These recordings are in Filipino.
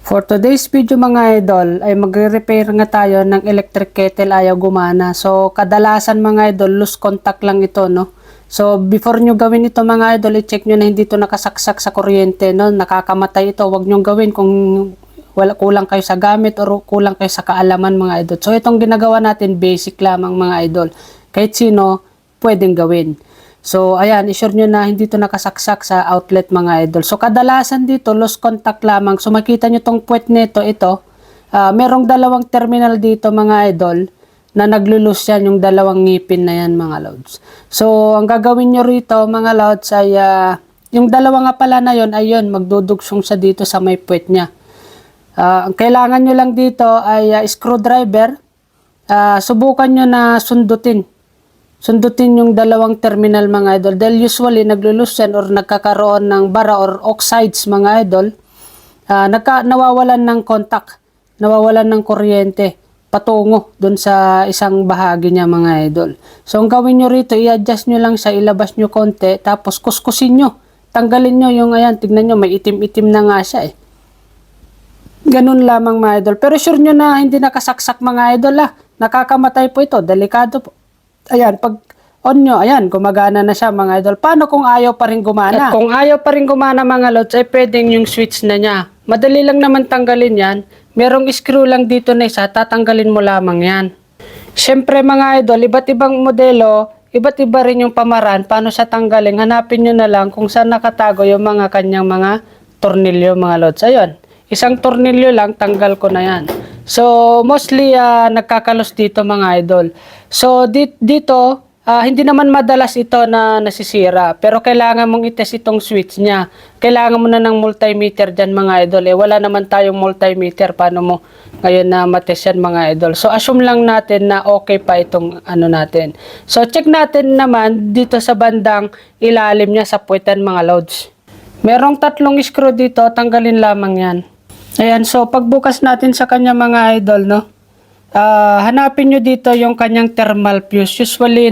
For today's video mga idol ay magre-repair nga tayo ng electric kettle ayaw gumana. So kadalasan mga idol loose contact lang ito no. So before nyo gawin ito mga idol i-check nyo na hindi ito nakasaksak sa kuryente no. Nakakamatay ito, wag nyo gawin kung wala kulang kayo sa gamit or kulang kayo sa kaalaman mga idol. So itong ginagawa natin basic lamang mga idol. Kahit sino pwedeng gawin. So, ayan, isure nyo na hindi ito nakasaksak sa outlet mga idol. So, kadalasan dito, loose contact lamang. So, makita nyo itong puwet nito, ito. Merong dalawang terminal dito mga idol na naglulus yan, yung dalawang ngipin na yan mga loads. So, ang gagawin nyo rito mga loads ay, yung dalawa nga pala na yon ay yun, magdudugsong siya dito sa may puwet niya. Ang kailangan nyo lang dito ay screwdriver. Subukan nyo na sundutin yung dalawang terminal mga idol dahil usually naglulus yan or nagkakaroon ng bara or oxides mga idol, nawawalan ng contact, nawawalan ng kuryente patungo dun sa isang bahagi niya mga idol. So ang gawin nyo rito, i-adjust nyo lang siya, ilabas nyo konti tapos kuskusin nyo, tanggalin nyo yung ayan, tignan nyo may itim-itim na nga siya ganun lamang mga idol, pero sure nyo na hindi nakasaksak mga idol nakakamatay po ito, delikado po. Ayan, pag on nyo, ayan, gumagana na siya mga idol. Paano kung ayaw pa rin gumana? At kung ayaw pa rin gumana mga lods, ay pwedeng yung switch na niya. Madali lang naman tanggalin yan. Merong screw lang dito na isa, tatanggalin mo lamang yan. Siyempre mga idol, iba't ibang modelo, iba't iba rin yung pamaraan. Paano siya tanggalin? Hanapin nyo na lang kung saan nakatago yung mga kanyang mga tornilyo mga lods. Ayun, isang tornilyo lang, tanggal ko na yan. So, mostly nagkakalos dito mga idol. So, dito, hindi naman madalas ito na nasisira. Pero kailangan mong itest itong switch niya. Kailangan mo na ng multimeter dyan mga idol. Wala naman tayong multimeter. Paano mo ngayon na matest yan mga idol? So, assume lang natin na okay pa itong ano natin. So, check natin naman dito sa bandang ilalim niya sa puwetan mga loads. Merong 3 screw dito. Tanggalin lamang yan. Ayan, so pagbukas natin sa kanya mga idol, no? Hanapin nyo dito yung kanyang thermal fuse. Usually,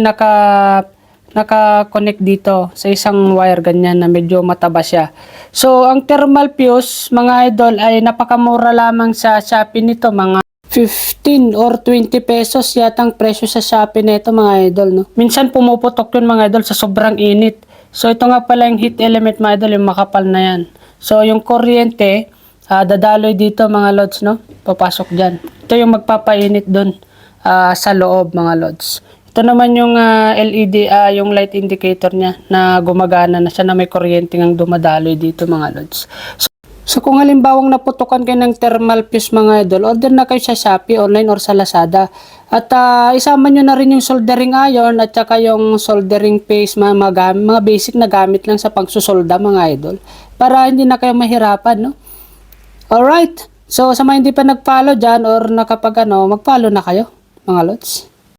naka-connect dito sa isang wire ganyan na medyo mataba siya. So, ang thermal fuse, mga idol, ay napakamura lamang sa Shopee nito. Mga 15 or 20 pesos yatang presyo sa Shopee nito mga idol, no? Minsan pumuputok yun mga idol sa sobrang init. So, ito nga pala yung heat element mga idol, yung makapal na yan. So, yung kuryente, dadaloy dito mga lods, no? Papasok dyan. Ito yung magpapainit dun sa loob mga lods. Ito naman yung LED, yung light indicator niya na gumagana na siya na may kuryente ng dumadaloy dito mga lods. So kung halimbawang naputukan kayo ng thermal fuse mga idol, order na kayo sa Shopee, online or sa Lazada. At isama nyo na rin yung soldering iron at saka yung soldering paste, mga basic na gamit lang sa pagsusolda mga idol. Para hindi na kayo mahirapan, no? Alright, so sa mga hindi pa nag-follow dyan or mag-follow na kayo mga lods.